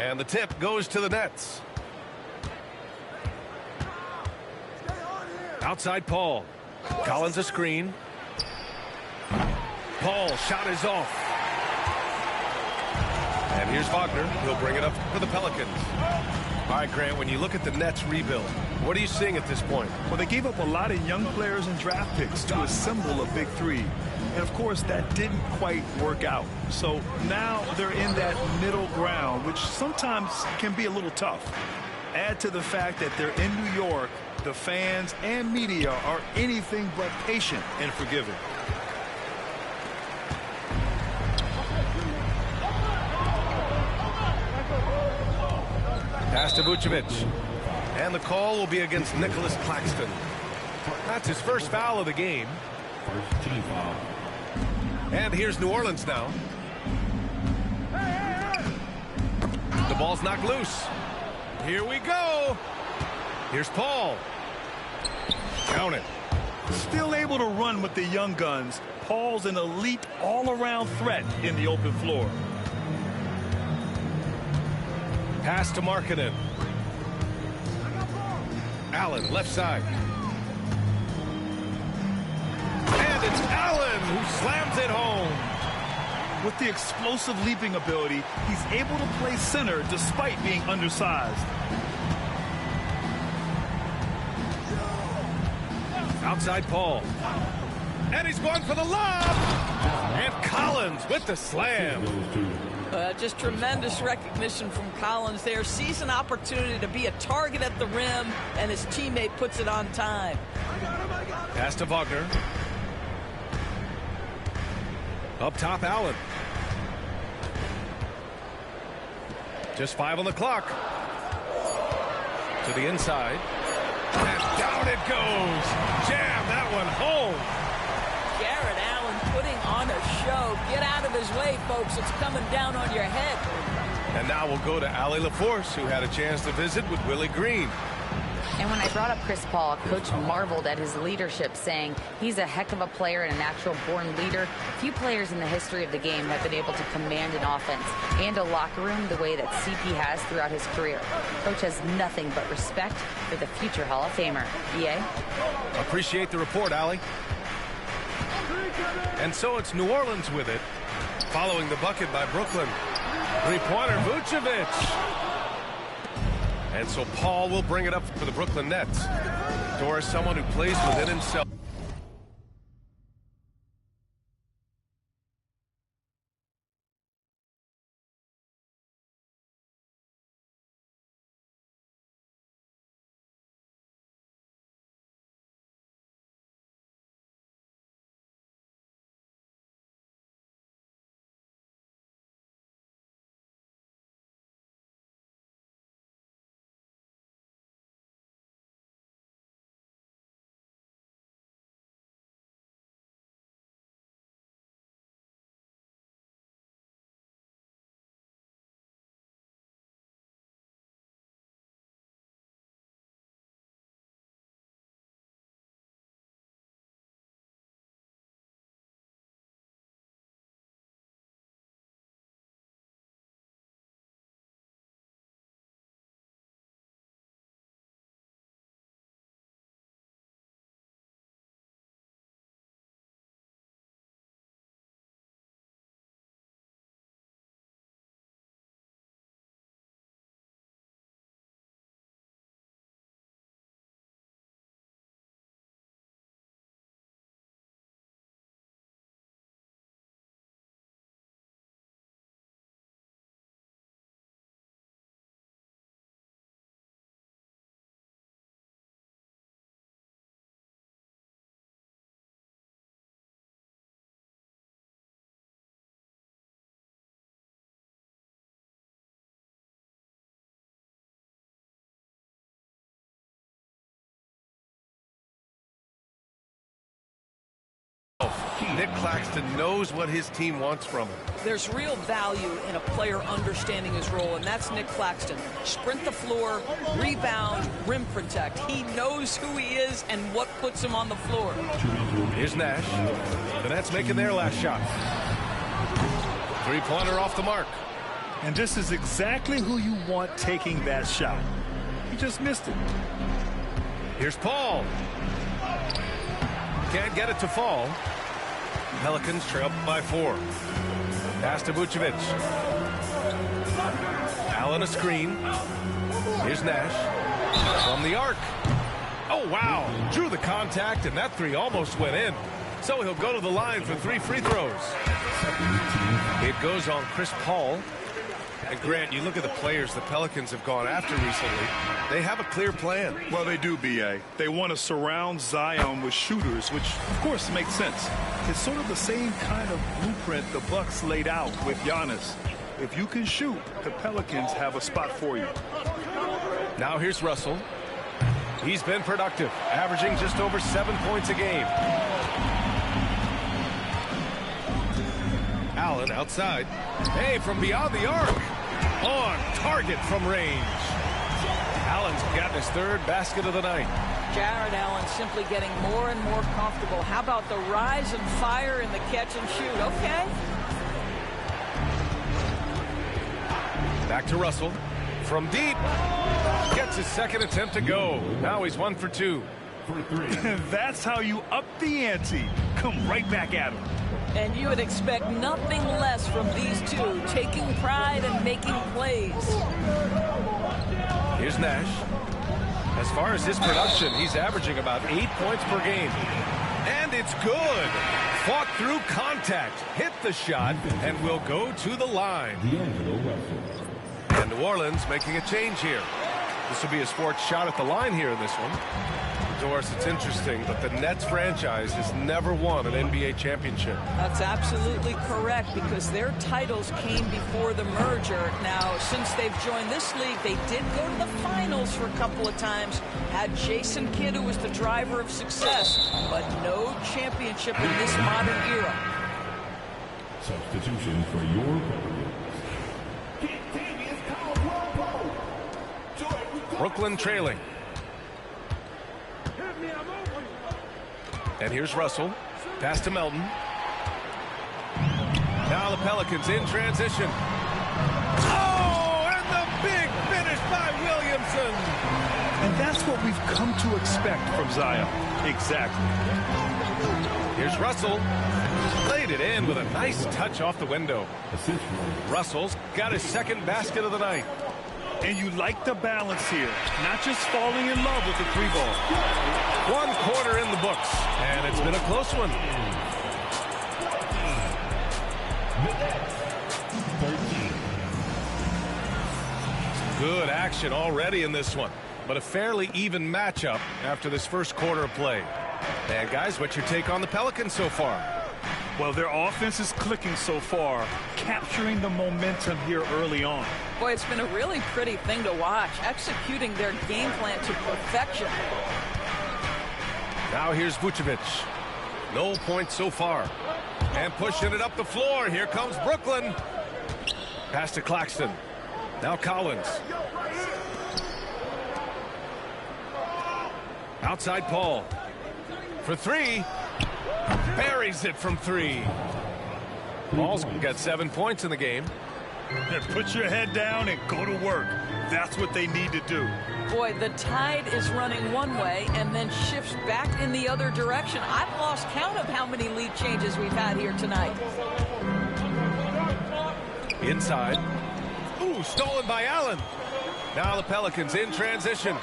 And the tip goes to the Nets. Outside Paul. Collins a screen. Paul, shot is off. And here's Wagner. He'll bring it up for the Pelicans. All right, Grant, when you look at the Nets rebuild, what are you seeing at this point? Well, they gave up a lot of young players and draft picks to assemble a big three. And, of course, that didn't quite work out. So now they're in that middle ground, which sometimes can be a little tough. Add to the fact that they're in New York, the fans and media are anything but patient and forgiving. Pass to Vucevic. And the call will be against Nicholas Claxton. That's his first foul of the game. First team foul. And here's New Orleans now. The ball's knocked loose. Here we go. Here's Paul. Count it. Still able to run with the young guns. Paul's an elite all-around threat in the open floor. Pass to Markkanen. Allen, left side. And it's Allen who slams it home. With the explosive leaping ability, he's able to play center despite being undersized. Outside Paul. And he's going for the lob. And Collins with the slam. Just tremendous recognition from Collins there. Sees an opportunity to be a target at the rim, and his teammate puts it on time. Pass to Wagner. Up top, Allen. Just 5 on the clock. To the inside. And down it goes. Jam that one home. Jarrett Allen putting on a show. Get out of his way, folks. It's coming down on your head. And now we'll go to Allie LaForce, who had a chance to visit with Willie Green. And when I brought up Chris Paul, Coach marveled at his leadership, saying he's a heck of a player and a natural-born leader. Few players in the history of the game have been able to command an offense and a locker room the way that CP has throughout his career. Coach has nothing but respect for the future Hall of Famer. EA? Appreciate the report, Allie. And so it's New Orleans with it, following the bucket by Brooklyn. Three-pointer, Vucevic. And so Paul will bring it up for the Brooklyn Nets. Doris, someone who plays within himself. Nick Claxton knows what his team wants from him. There's real value in a player understanding his role, and that's Nick Claxton. Sprint the floor, rebound, rim protect. He knows who he is and what puts him on the floor. Here's Nash. The Nets making their last shot. Three-pointer off the mark. And this is exactly who you want taking that shot. He just missed it. Here's Paul. Can't get it to fall. Pelicans trail by 4. Pass to Vucevic. Allen a screen. Here's Nash. From the arc. Oh, wow. Drew the contact, and that 3 almost went in. So he'll go to the line for 3 free throws. It goes on Chris Paul. And Grant, you look at the players the Pelicans have gone after recently. They have a clear plan. Well, they do, B.A. They want to surround Zion with shooters, which, of course, makes sense. It's sort of the same kind of blueprint the Bucks laid out with Giannis. If you can shoot, the Pelicans have a spot for you. Now here's Russell. He's been productive, averaging just over 7 points a game. Allen outside. Hey, from beyond the arc. On target from range. Allen's got his 3rd basket of the night. Jared Allen simply getting more and more comfortable. How about the rise and fire in the catch and shoot? Okay. Back to Russell. From deep. Gets his 2nd attempt to go. Now he's 1 for 2. That's how you up the ante. Come right back at him. And you would expect nothing less from these two, taking pride and making plays. Here's Nash. As far as his production, he's averaging about 8 points per game. And it's good. Fought through contact, hit the shot, and will go to the line. And New Orleans making a change here. This will be his 4th shot at the line here in this one. Doris, it's interesting, but the Nets franchise has never won an NBA championship. That's absolutely correct, because their titles came before the merger. Now, since they've joined this league, they did go to the finals for a couple of times. Had Jason Kidd, who was the driver of success, but no championship in this modern era. Substitution for your Brooklyn trailing. And here's Russell. Pass to Melton. Now the Pelicans in transition. Oh, and the big finish by Williamson. And that's what we've come to expect from Zion. Exactly. Here's Russell. Laid it in with a nice touch off the window. Russell's got his 2nd basket of the night. And you like the balance here. Not just falling in love with the 3-ball. 1 quarter in the books. And it's been a close one. Good action already in this one. But a fairly even matchup after this 1st quarter of play. And guys, what's your take on the Pelicans so far? Well, their offense is clicking so far, capturing the momentum here early on. Boy, it's been a really pretty thing to watch, executing their game plan to perfection. Now here's Vucevic. No points so far. And pushing it up the floor. Here comes Brooklyn. Pass to Claxton. Now Collins. Outside Paul. For 3. Buries it from 3. Paul's got 7 points in the game. Put your head down and go to work. That's what they need to do. Boy, the tide is running one way and then shifts back in the other direction. I've lost count of how many lead changes we've had here tonight. Inside. Ooh, stolen by Allen. Now the Pelicans in transition.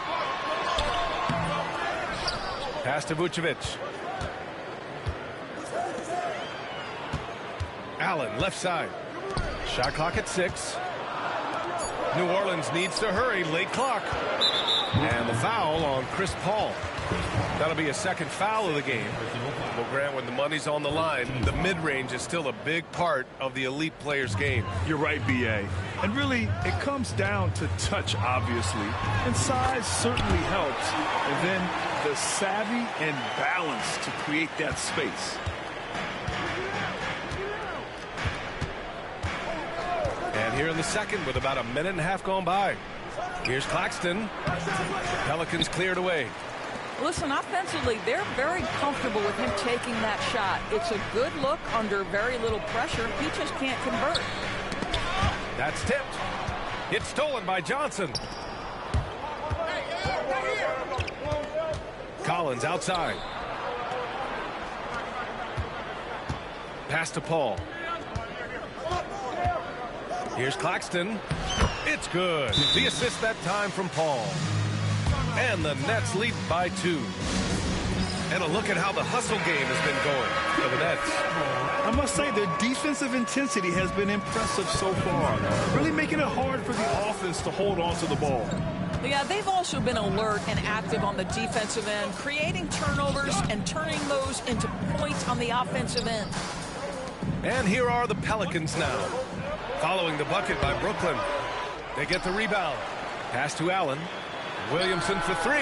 Pass to Vucevic. Allen, left side. Shot clock at 6. New Orleans needs to hurry. Late clock. And the foul on Chris Paul. That'll be a 2nd foul of the game. Well, Grant, when the money's on the line, the mid-range is still a big part of the elite player's game. You're right, B.A. And really, it comes down to touch, obviously. And size certainly helps. And then the savvy and balance to create that space. And here in the 2nd with about a minute and a half gone by. Here's Claxton. Pelicans cleared away. Listen, offensively, they're very comfortable with him taking that shot. It's a good look under very little pressure. He just can't convert. That's tipped. It's stolen by Johnson. Collins outside. Pass to Paul. Here's Claxton. It's good. The assist that time from Paul. And the Nets lead by 2. And a look at how the hustle game has been going for the Nets. I must say their defensive intensity has been impressive so far, really making it hard for the offense to hold on to the ball. Yeah, they've also been alert and active on the defensive end, creating turnovers and turning those into points on the offensive end. And here are the Pelicans now. Following the bucket by Brooklyn. They get the rebound. Pass to Allen. Williamson for 3.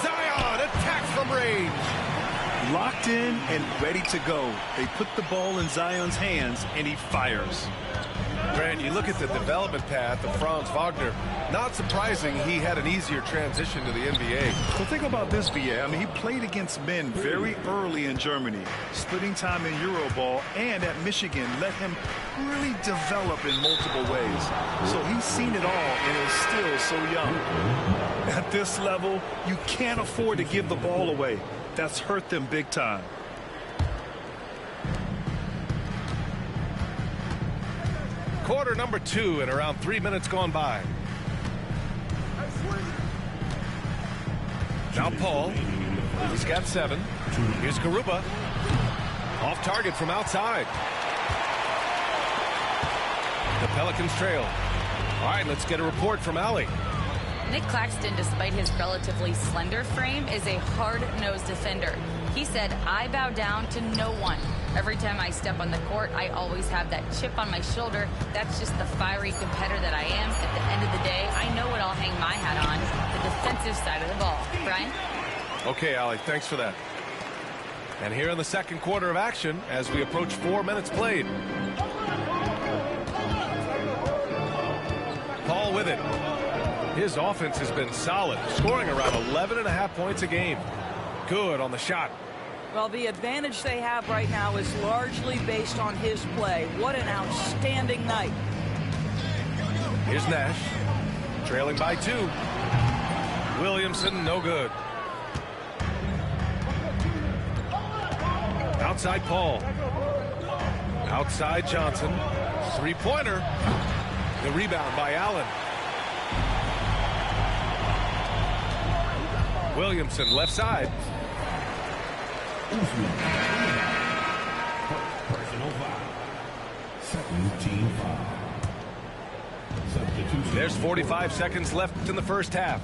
Zion attacks from range. Locked in and ready to go. They put the ball in Zion's hands, and he fires. Grant, you look at the development path of Franz Wagner. Not surprising he had an easier transition to the NBA. Well, think about this, VA. I mean, he played against men very early in Germany, splitting time in Euroball, and at Michigan let him really develop in multiple ways. So he's seen it all and is still so young. At this level, you can't afford to give the ball away. That's hurt them big time. Quarter number 2 and around 3 minutes gone by. Now Paul. He's got 7. Here's Garuba. Off target from outside. The Pelicans trail. All right, let's get a report from Allie. Nick Claxton, despite his relatively slender frame, is a hard-nosed defender. He said, "I bow down to no one. Every time I step on the court, I always have that chip on my shoulder. That's just the fiery competitor that I am. At the end of the day, I know what I'll hang my hat on, the defensive side of the ball." Brian? Okay, Allie, thanks for that. And here in the second quarter of action as we approach 4 minutes played. Paul with it. His offense has been solid, scoring around 11.5 points a game. Good on the shot. Well, the advantage they have right now is largely based on his play. What an outstanding night. Here's Nash, trailing by 2. Williamson, no good. Outside Paul. Outside Johnson. 3-pointer. The rebound by Allen. Williamson left side. Personal foul. Second team foul. Substitution. There's 45 seconds left in the first half.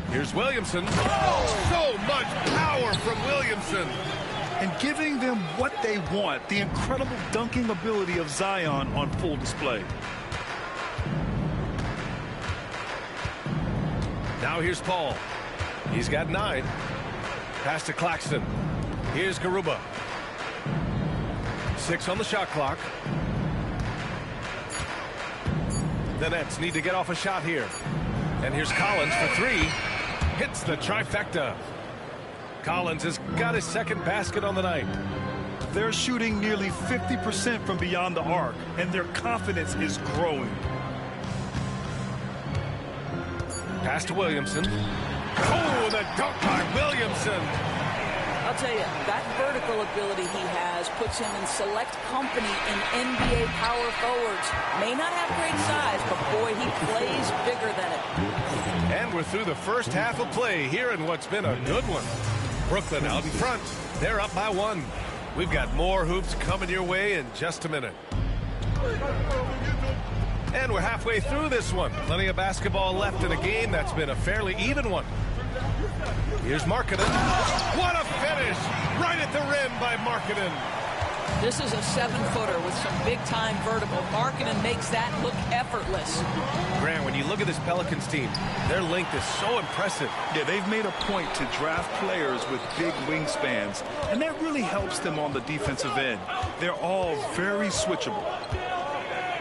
Here's Williamson. Oh, so much power from Williamson. And giving them what they want, the incredible dunking ability of Zion on full display. Now here's Paul. He's got 9. Pass to Claxton. Here's Garuba. 6 on the shot clock. The Nets need to get off a shot here. And here's Collins for 3. Hits the trifecta. Collins has got his second basket on the night. They're shooting nearly 50% from beyond the arc, and their confidence is growing. Pass to Williamson. Oh, the dunk by Williamson. I'll tell you, that vertical ability he has puts him in select company in NBA power forwards. May not have great size, but boy, he plays bigger than it. And we're through the first half of play here in what's been a good one. Brooklyn out in front. They're up by 1. We've got more hoops coming your way in just a minute. And we're halfway through this one. Plenty of basketball left in a game that's been a fairly even one. Here's Markkanen. What a finish! Right at the rim by Markkanen. This is a 7-footer with some big-time vertical. Markkanen makes that look effortless. Grant, when you look at this Pelicans team, their length is so impressive. Yeah, they've made a point to draft players with big wingspans, and that really helps them on the defensive end. They're all very switchable.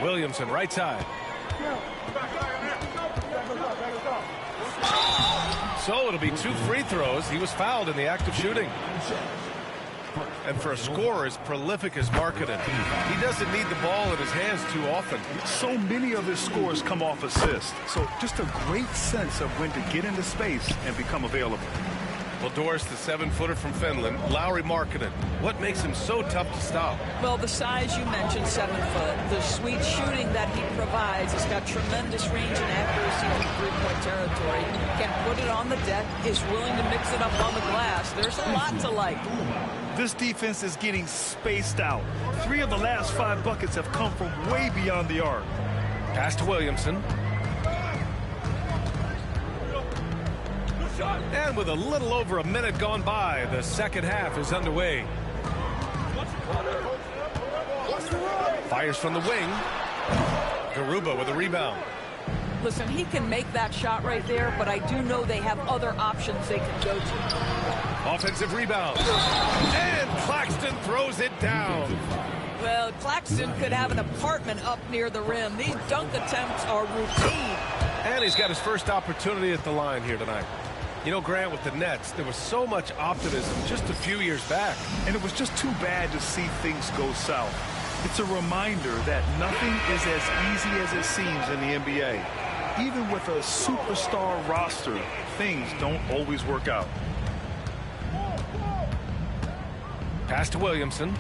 Williamson, right side. So it'll be 2 free throws. He was fouled in the act of shooting. And for a scorer as prolific as Markkanen, he doesn't need the ball in his hands too often. So many of his scores come off assists. So just a great sense of when to get into space and become available. Well, Doris, the 7-footer from Finland, Lauri Markkanen. What makes him so tough to stop? Well, the size you mentioned, 7 foot, the sweet shooting that he provides. He's got tremendous range and accuracy from three-point territory. Can put it on the deck, is willing to mix it up on the glass. There's a lot to like. This defense is getting spaced out. 3 of the last 5 buckets have come from way beyond the arc. Pass to Williamson. And with a little over a minute gone by, the second half is underway. Fires from the wing. Garuba with a rebound. Listen, he can make that shot right there, but I do know they have other options they can go to. Offensive rebound. And Claxton throws it down. Well, Claxton could have an apartment up near the rim. These dunk attempts are routine. And he's got his first opportunity at the line here tonight. You know, Grant, with the Nets, there was so much optimism just a few years back. And it was just too bad to see things go south. It's a reminder that nothing is as easy as it seems in the NBA. Even with a superstar roster, things don't always work out. Pass to Williamson.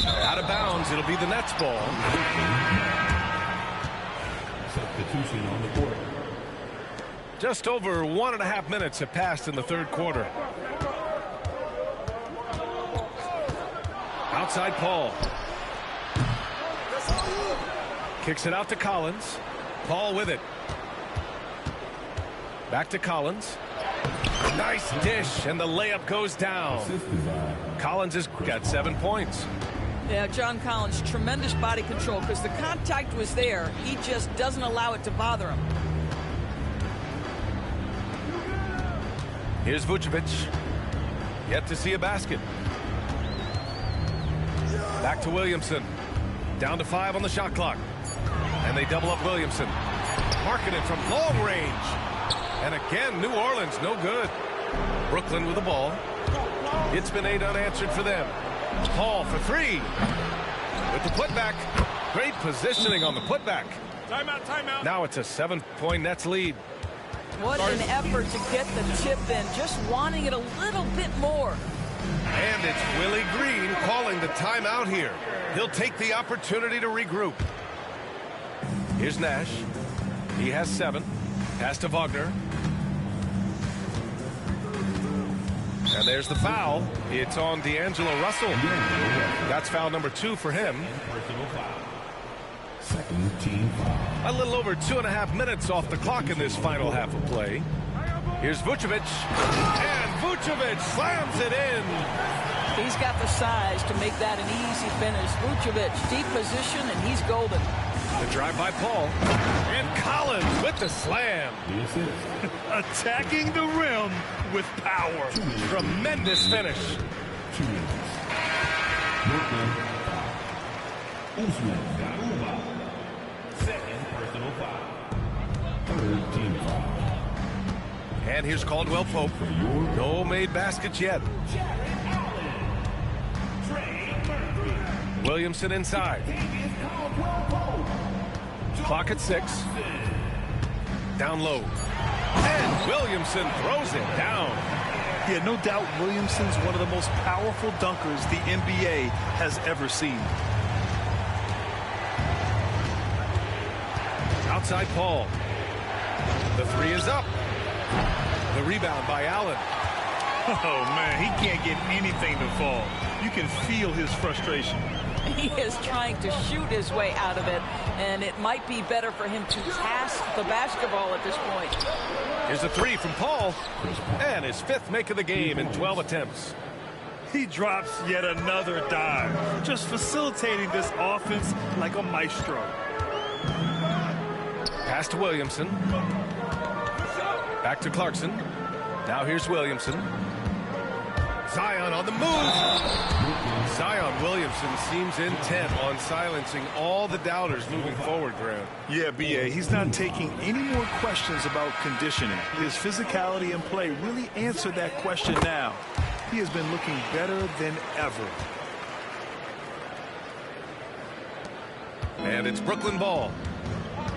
Out of bounds. It'll be the Nets ball. Substitution on the court. Just over 1.5 minutes have passed in the third quarter. Outside Paul. Kicks it out to Collins. Paul with it. Back to Collins. Nice dish, and the layup goes down. Collins has got 7 points. Yeah, John Collins, tremendous body control because the contact was there. He just doesn't allow it to bother him. Here's Vucevic. Yet to see a basket. Back to Williamson. Down to 5 on the shot clock. And they double up Williamson. Markkanen from long range. And again, New Orleans, no good. Brooklyn with the ball. It's been 8 unanswered for them. Paul for 3. With the putback. Great positioning on the putback. Timeout, timeout. Now it's a 7-point Nets lead. What an effort to get the tip in. Just wanting it a little bit more. And it's Willie Green calling the timeout here. He'll take the opportunity to regroup. Here's Nash. He has 7. Pass to Wagner. And there's the foul. It's on D'Angelo Russell. That's foul number 2 for him. Second team foul. A little over 2.5 minutes off the clock in this final half of play. Here's Vucevic. And Vucevic slams it in. He's got the size to make that an easy finish. Vucevic, deep position, and he's golden. The drive by Paul. And Collins with the slam. Attacking the rim with power. Tremendous finish. 2 minutes. Brooklyn foul. Usman Garuba. Second personal foul. Third team foul. And here's Caldwell Pope. No made baskets yet. Williamson inside. Clock at 6. Down low. And Williamson throws it down. Yeah, no doubt Williamson's one of the most powerful dunkers the NBA has ever seen. Outside Paul. The 3 is up. The rebound by Allen. Oh, man, he can't get anything to fall. You can feel his frustration. He is trying to shoot his way out of it, and it might be better for him to pass the basketball at this point. Here's a 3 from Paul, and his 5th make of the game in 12 attempts. He drops yet another dive, just facilitating this offense like a maestro. Pass to Williamson. Back to Clarkson. Now here's Williamson. Zion on the move. Zion Williamson seems intent on silencing all the doubters moving forward, Grant. Yeah, B.A., he's not taking any more questions about conditioning. His physicality and play really answered that question now. He has been looking better than ever. And it's Brooklyn ball.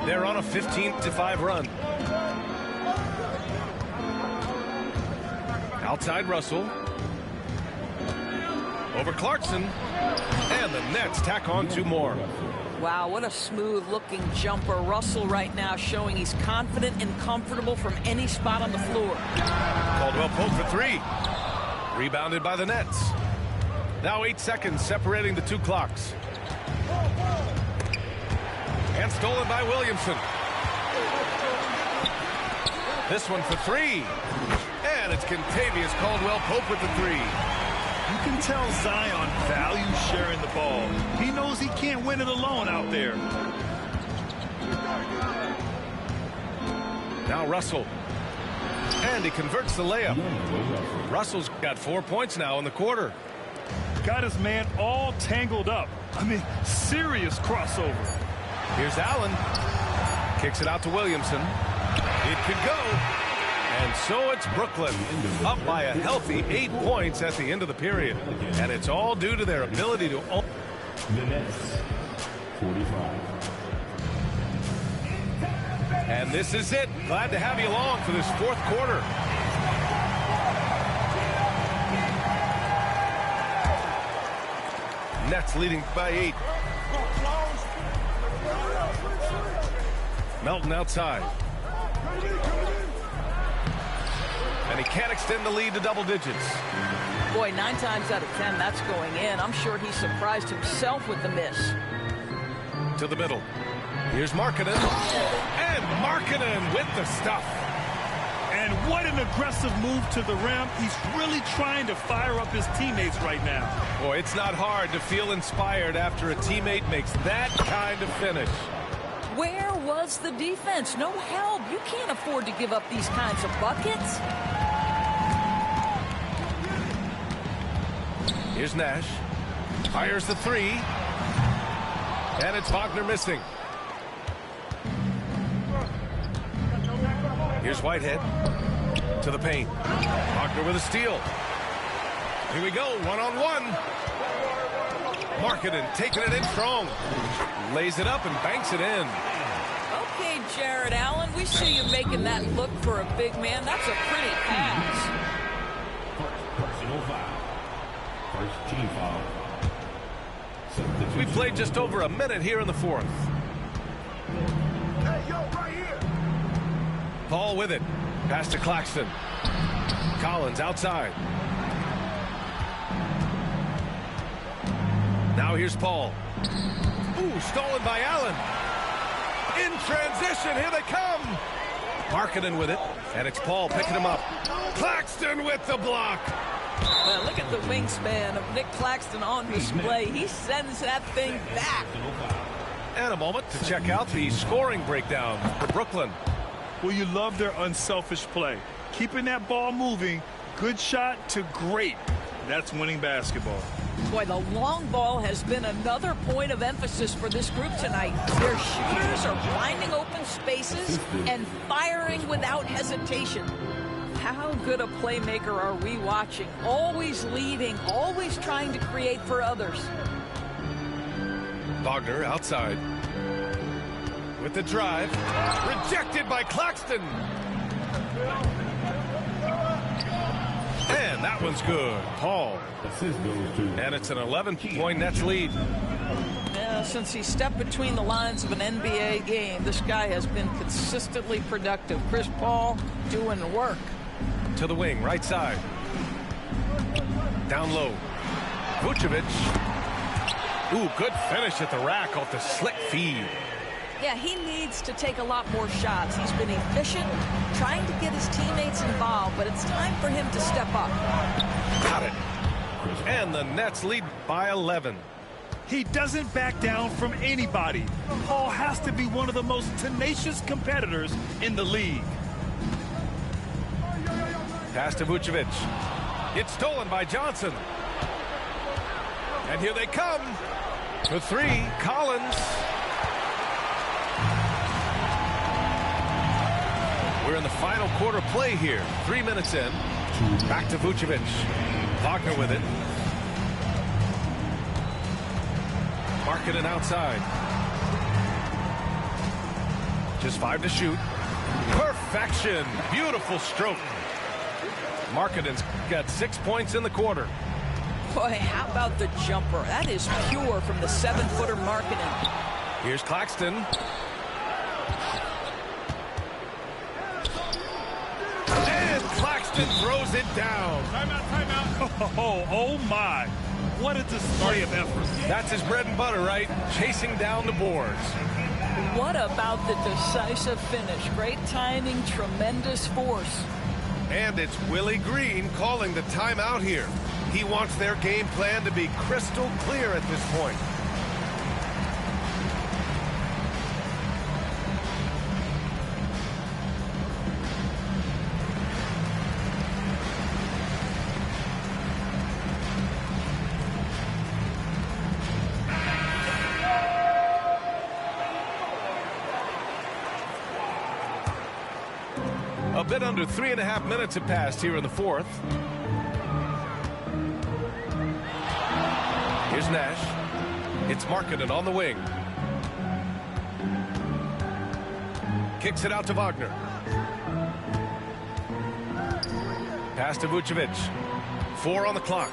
They're on a 15-5 run. Outside Russell. Over Clarkson. And the Nets tack on 2 more. Wow, what a smooth-looking jumper. Russell right now showing he's confident and comfortable from any spot on the floor. Caldwell Pope for 3. Rebounded by the Nets. Now 8 seconds separating the 2 clocks. And stolen by Williamson. This one for 3. And it's Kentavious Caldwell-Pope with the 3. You can tell Zion values sharing the ball. He knows he can't win it alone out there. Now Russell. And he converts the layup. Russell's got 4 points now in the quarter. Got his man all tangled up. I mean, serious crossover. Here's Allen. Kicks it out to Williamson. It could go. And so it's Brooklyn up by a healthy 8 points at the end of the period. And it's all due to their ability to own. The Nets, 45. And this is it. Glad to have you along for this 4th quarter. Nets leading by 8. Melton outside. And he can't extend the lead to double digits. Boy, 9 times out of 10, that's going in. I'm sure he surprised himself with the miss. To the middle. Here's Markkanen. And Markkanen with the stuff. And what an aggressive move to the rim. He's really trying to fire up his teammates right now. Boy, it's not hard to feel inspired after a teammate makes that kind of finish. Where was the defense? No help. You can't afford to give up these kinds of buckets. Here's Nash. Fires the 3. And it's Wagner missing. Here's Whitehead. To the paint. Wagner with a steal. Here we go. 1-on-1. Markkanen taking it in strong. Lays it up and banks it in. Okay, Jared Allen, we see you making that look for a big man. That's a pretty pass. Personal foul. First team foul. We played just over a minute here in the 4th. Hey, yo, right here. Paul with it. Pass to Claxton. Collins outside. Now here's Paul. Ooh, stolen by Allen. In transition, here they come. Markkanen with it, and it's Paul picking him up. Claxton with the block. Well, look at the wingspan of Nick Claxton on display. He sends that thing back. And a moment to check out the scoring breakdown for Brooklyn. Well, you love their unselfish play. Keeping that ball moving, good shot to great. That's winning basketball. Boy, the long ball has been another point of emphasis for this group tonight. Their shooters are finding open spaces and firing without hesitation. How good a playmaker are we watching? Always leading, always trying to create for others. Wagner outside. With the drive. Rejected by Claxton. And that one's good. Paul. Assist goes to. And it's an 11-point Nets lead. Yeah, since he stepped between the lines of an NBA game, this guy has been consistently productive. Chris Paul doing the work. To the wing, right side. Down low. Vucevic. Ooh, good finish at the rack off the slick feed. Yeah, he needs to take a lot more shots. He's been efficient, trying to get his teammates involved, but it's time for him to step up. Got it. And the Nets lead by 11. He doesn't back down from anybody. Paul has to be one of the most tenacious competitors in the league. Pass to Vucevic. It's stolen by Johnson. And here they come. The three, Collins. We're in the final quarter play here. 3 minutes in. Back to Vucevic. Wagner with it. Markkanen outside. Just 5 to shoot. Perfection. Beautiful stroke. Markkanen's got 6 points in the quarter. Boy, how about the jumper? That is pure from the 7-footer Markkanen. Here's Claxton. And Claxton throws it down. Timeout, timeout. Oh my. What a display of effort. That's his bread and butter, right? Chasing down the boards. What about the decisive finish? Great timing, tremendous force. And it's Willie Green calling the timeout here. He wants their game plan to be crystal clear at this point. A bit under 3.5 minutes have passed here in the fourth. Here's Nash. It's Markkanen on the wing. Kicks it out to Wagner. Pass to Vucevic. 4 on the clock.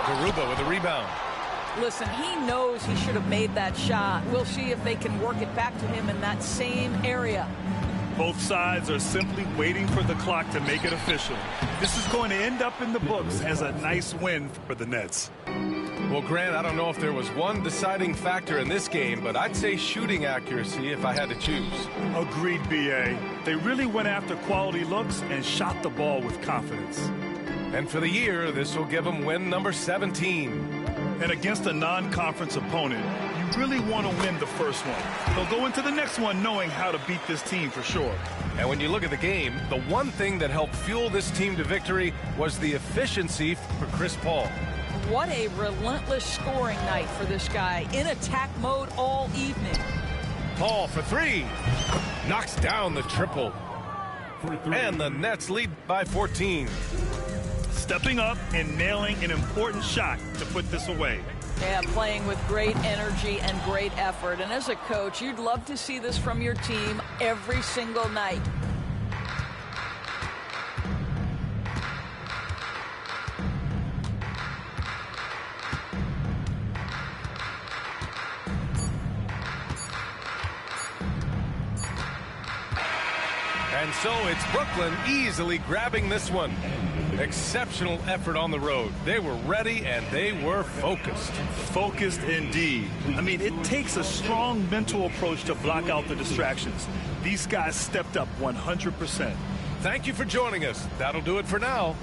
Garuba with a rebound. Listen, he knows he should have made that shot. We'll see if they can work it back to him in that same area. Both sides are simply waiting for the clock to make it official. This is going to end up in the books as a nice win for the Nets. Well, Grant, I don't know if there was one deciding factor in this game, but I'd say shooting accuracy if I had to choose. Agreed, B.A. They really went after quality looks and shot the ball with confidence. And for the year, this will give them win number 17. And against a non-conference opponent, you really want to win the first one. They'll go into the next one knowing how to beat this team for sure. And when you look at the game, the one thing that helped fuel this team to victory was the efficiency for Chris Paul. What a relentless scoring night for this guy. In attack mode all evening. Paul for 3. Knocks down the triple. And the Nets lead by 14. Stepping up and nailing an important shot to put this away. Yeah, playing with great energy and great effort. And as a coach, you'd love to see this from your team every single night. And so it's Brooklyn easily grabbing this one. Exceptional effort on the road. They were ready and they were focused. Focused indeed. I mean, it takes a strong mental approach to block out the distractions. These guys stepped up 100%. Thank you for joining us. That'll do it for now.